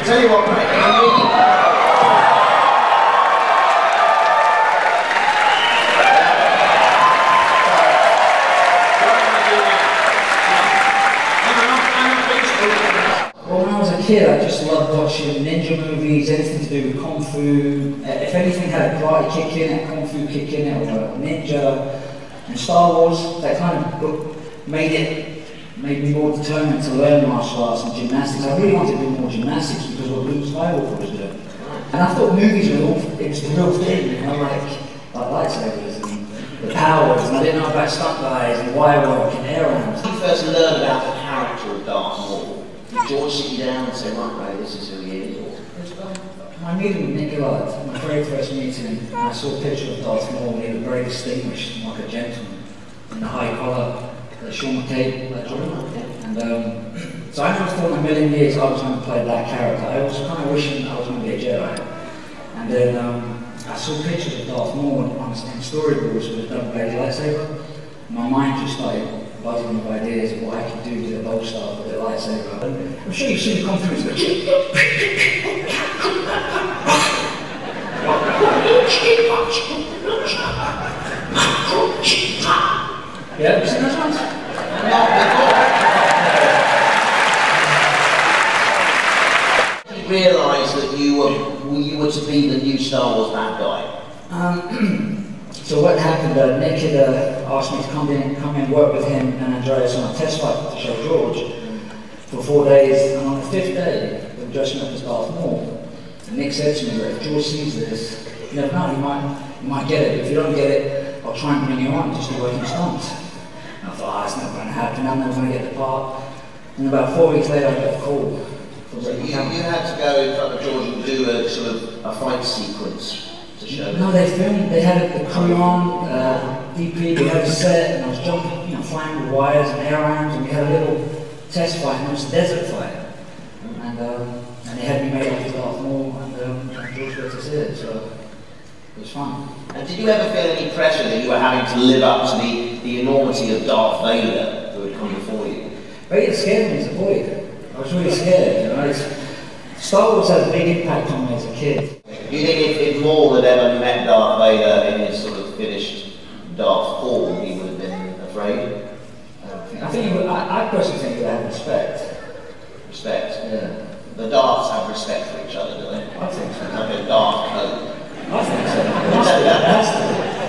tell you what, mate. Well, when I was a kid, I just loved watching ninja movies, anything to do with kung fu. If anything had a karate kick in it, kung fu kick in it, or a ninja. And Star Wars, that kind of made me more determined to learn martial arts and gymnastics. I really wanted to do more gymnastics because of what Luke Skywalker was doing. And I thought movies were all, it was the real thing, you know, like lightsabers and the powers, and I didn't know about stunt guys and wire work and air arms. When you first learned about the character of Darth Maul, did George sit you down and say, right, Ray, this is who he is? My meeting with Nick Gillard, my very first meeting, I saw a picture of Darth Maul, and he was very distinguished, like a gentleman, in the high collar, like Sean McCabe, like Jordan. And so I never thought in a million years I was going to play that character. I was kind of wishing I was going to be a Jedi. And then I saw pictures of Darth Maul on storyboards with a double-bladed lightsaber. My mind just started buzzing with ideas of what I could do with a bow staff with a lightsaber. I'm sure you've seen the confidence, but yeah, have you seen those ones? You realised that you were to be the new Star Wars bad guy? So what happened, Nick had asked me to come in, work with him and Andreas on a test fight to show George for 4 days, and on the 5th day, we were dressing up as Darth Maul. And Nick said to me, if George sees this, you never know, you might get it. If you don't get it, I'll try and bring you on, just do working stunts. And I thought, it's not going to happen, I'm never going to get the part. And about 4 weeks later, I got a call. So you had to go in front of George and do a sort of a fight sequence to show them? No, they filmed, they had the crew on, DP, we had a set, and I was jumping, flying with wires and air arms, and we had a little test fight, and it was a desert fight. And they had me made up as Darth Maul, and George got to see it, so it was fun. And did you ever feel any pressure that you were having to live up to the enormity of Darth Vader who had come before you? Vader scared me as a boy. I was really scared, Star Wars had a big impact on me as a kid. Do you think if Maul had ever met Darth Vader in his sort of finished Darth form, he would have been afraid? I think he would, I personally think he would have respect. Respect? Yeah. The Darths have respect for each other, do they? I think so. Like a Darth code. I think so.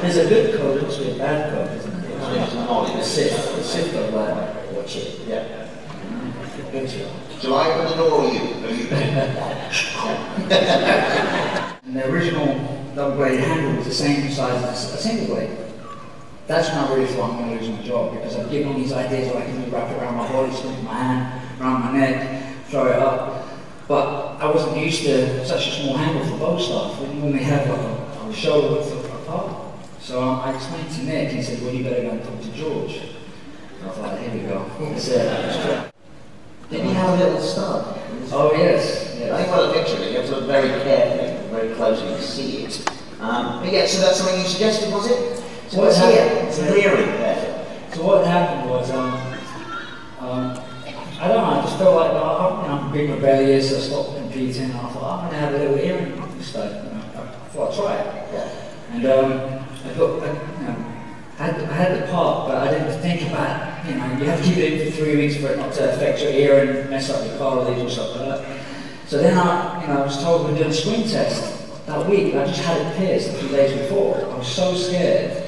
There's a good code, there's also a bad code, isn't there? The Sith don't like watch it. Yeah. Good job. Do I open the door or you? And the original double-bladed handle was the same size as a single blade. That's when I really thought I'm going to lose my job, because I've given all these ideas what I can do, wrap it around my body, stick my hand around my neck, throw it up. But I wasn't used to such a small handle for bow staff. We normally have like a shoulder width apart. So I explained to Nick, he said, well, you better go and talk to George. And I thought, here we go. That's it. Did he have a little stud? Oh, yes. I think got a picture of it. You have to look very carefully, very closely to see it. But yeah, so that's something you suggested, was it? So what's here? It's an earring there. So what happened was, I don't know, I just felt like I'm being rebellious, I stopped competing, and I thought, I'm going to have a little earring stud. I thought I'd try it. Yeah. And I had the part, but I didn't think about, you have to keep it in for 3 weeks for it not to affect your ear and mess up your cartilage or something like that. So then I was told we're doing a screen test that week, and I just had it pierced a few days before. I was so scared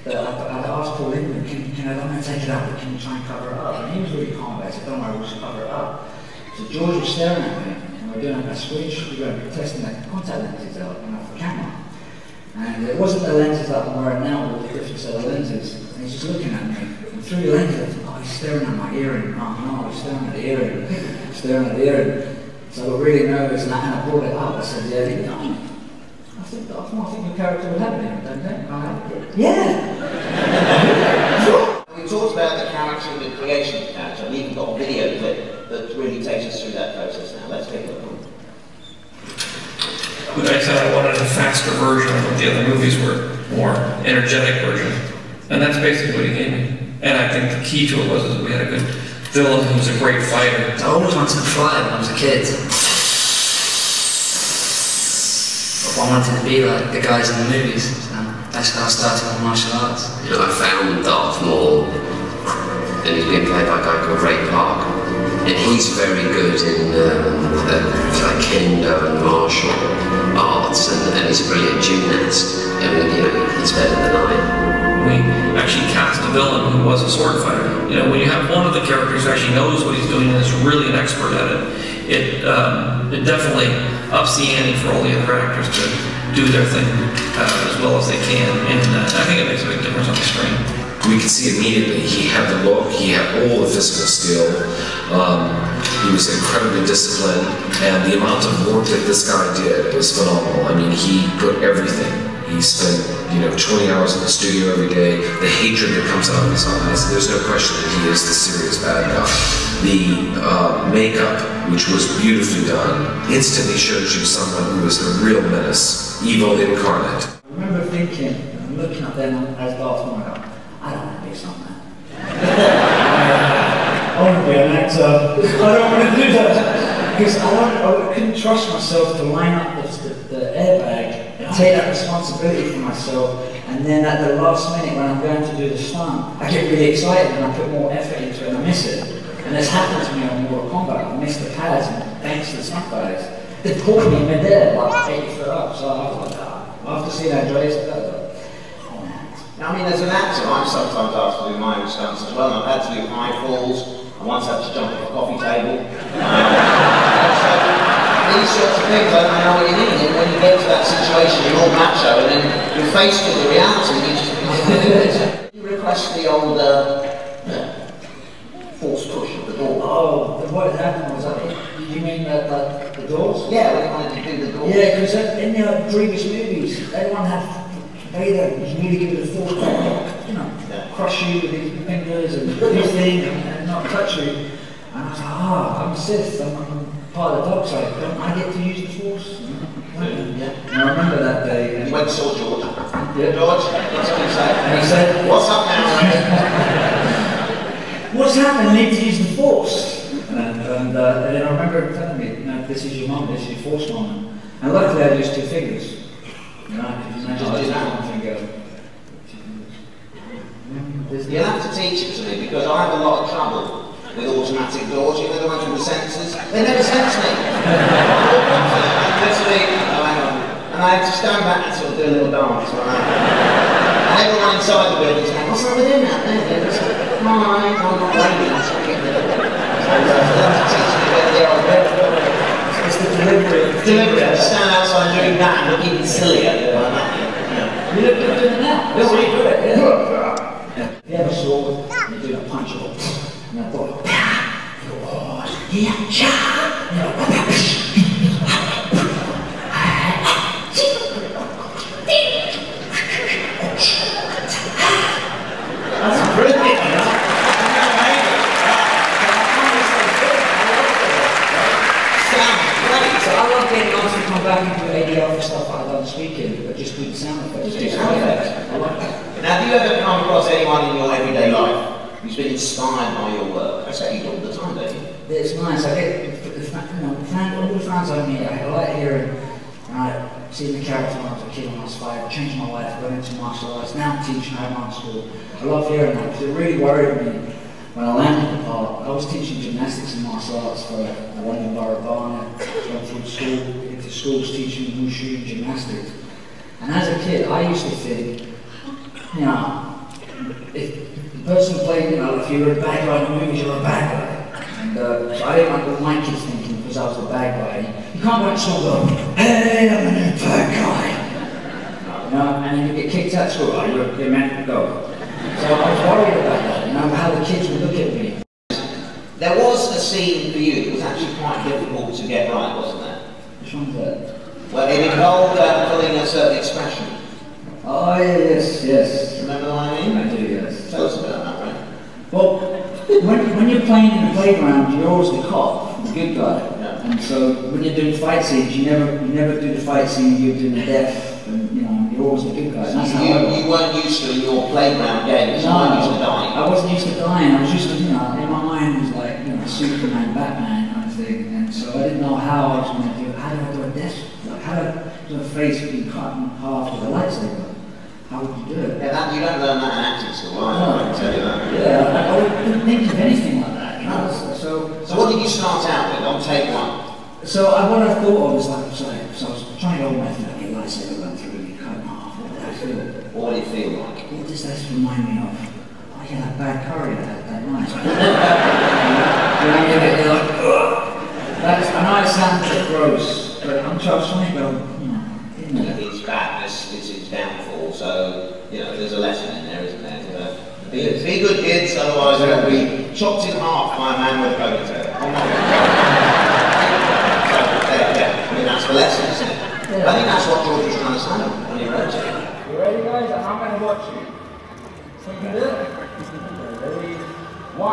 that I asked Paul Ingram, I'm going to take it out, but can you try and cover it up? And he was really calm about it, I said, don't worry, we'll just cover it up. So George was staring at me, and we're doing a screen, we were testing the contact lenses out for camera. And it wasn't the lenses that I'm wearing now, it was a different set of lenses. And he's just looking at me. And through the lenses, he's staring at my earring. Oh no, he's staring at the earring. Staring at the earring. So I got really nervous, and I brought it up. I said, yeah, I think your character would have it, don't they? Yeah! We talked about the character and the creation of the character, and we've even got a video clip that really takes us through that process now. Let's take a look. I said I wanted a faster version of what the other movies were, more energetic version. And that's basically what he gave me. And I think the key to it was that we had a good villain who was a great fighter. I always wanted to fly when I was a kid. I wanted to be like the guys in the movies. So that's how I started on martial arts. You know, I found Darth Maul, and he's been played by a guy called Ray Park, and he's very good in like kendo and martial arts, and he's a brilliant gymnast. I mean, you know, he's better than I am. We actually cast a villain who was a sword fighter. You know, when you have one of the characters who actually knows what he's doing and is really an expert at it, it definitely ups the ante for all the other actors to do their thing as well as they can, and I think it makes a big difference on the screen. We could see immediately he had the look, he had all the physical skill, he was incredibly disciplined, and the amount of work that this guy did was phenomenal. I mean, he put everything. He spent, 20 hours in the studio every day. The hatred that comes out of his eyes, there's no question that he is the serious bad guy. The makeup, which was beautifully done, instantly shows you someone who is the real menace, evil incarnate. I remember thinking, I'm looking up there as Darth Maul, I don't want to be something. I want to be an actor. I don't want to do that. Because I couldn't trust myself to line up the airbag and take that responsibility for myself, and then at the last minute when I'm going to do the stunt, I get really excited and I put more effort into it and I miss it. And it's happened to me on Mortal Kombat. I missed the pads and thanks to the stunt guys. They caught me mid-air, like 80 foot up, so I was like, after seeing that Dre's, I mean, as an actor, I'm sometimes asked to do my own stunts as well, and I've had to do high falls. I once had to jump off a coffee table. So these sorts of things, I don't know what you need. And when you get to that situation, you're all macho, and then you're faced with the reality, and you just do it. You request the old force push of the door. Oh, what happened was, you mean the doors? Yeah, we wanted to do the doors. Yeah, because in the previous movies, everyone had Vader was really good at force, crush you with his fingers and his thing and not touch you. And I was like, I'm Sith, I'm part of the dark side, don't I get to use the force? Yeah. And I remember that day. And you went and saw George. Yeah. George, what's what he said? And he said, what's up now? What's happened? I need to use the force. And then I remember him telling me, this is your mum, this is your force mum. And luckily I used two fingers. I just did that one finger. You'll have to teach it to me because I have a lot of trouble with automatic doors. You know the ones with the sensors? They never sense me. Literally, and I have to stand back and sort of do a little dance. And everyone inside the building is like, what's up with him out there? Hi, I'm not waiting. So you'll have to teach me where they are. It's the delivery. Deliberate, stand outside doing that and look even sillier. You look good doing that. That's what you do it, yeah. If you have a sword, you're doing a punch up. And I thought, That's brilliant. So I love getting asked to come back and do ADR for stuff I've done speaking, but just do the sound effects. I like that. Now, have you ever come across anyone in your everyday life who's been inspired by your work? I say you do all the time, don't you? It's nice. I get all the fans I meet. I like hearing, seeing the character when I was a kid when I was 5, changed my life, went into martial arts. Now I'm teaching at art school. I love hearing that because it really worried me. When I landed the part, I was teaching gymnastics and martial arts for the London Borough of Barnet. Went through school, into schools teaching wushu and gymnastics. And as a kid, I used to think, if the person playing, if you were a bad guy in the movies, you're a bad guy. And so I didn't like what my kids thinking because I was the bad guy. You can't go to school and go, hey, I'm a new bad guy. And then you get kicked out of school, you're meant to go. So I was worried about that, how the kids would look at me. There was a scene for you that was actually quite difficult to get right, wasn't there? Which one's that? Well, it involved pulling a certain expression. Oh, yes. Remember what I mean? I do, yes. Tell us about that, right? Well, when you're playing in the playground, you're always the cop, the good guy. Yeah. And so when you're doing fight scenes, you never do the fight scene, you're doing the death. And, you're always the good guy. So you weren't used to in your playground games, you weren't used to dying. I wasn't used to dying, I was used to, in my mind was like, Superman, Batman kind of thing. And so I didn't know how I was going to do it. How do I do a death? Like, your face being cut in half with a lightsaber. How would you do it? Yeah, that, you don't learn that in acting school, I can tell you that. Yeah, I couldn't think of anything like that. You know? So what did you start out with on take one? So what I thought of was like, so I was trying to hold my thing, like a lightsaber run through and cut in half. What did I feel? What did it feel like? What does that remind me of? Oh yeah, that bad curry I had that night. You're like, ugh. That's, I know it sounds a bit gross, but I'm trying to go, you know. He's back, this is his downfall, so, you know, there's a lesson in there, isn't there? Be good kids, otherwise they'll be chopped in half by a man with a ponytail. Oh my God. Yeah, I mean, that's the lesson, isn't it? Yeah. I think that's what George was trying to say when he wrote it. You ready, guys? I'm going to watch you. So you can do it? Ready? 1,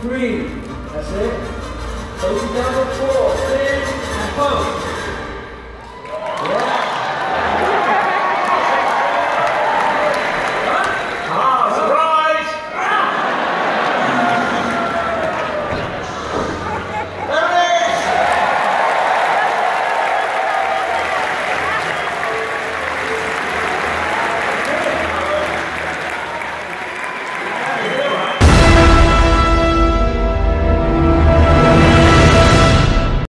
2, 3. That's it. Go together. 4, 6.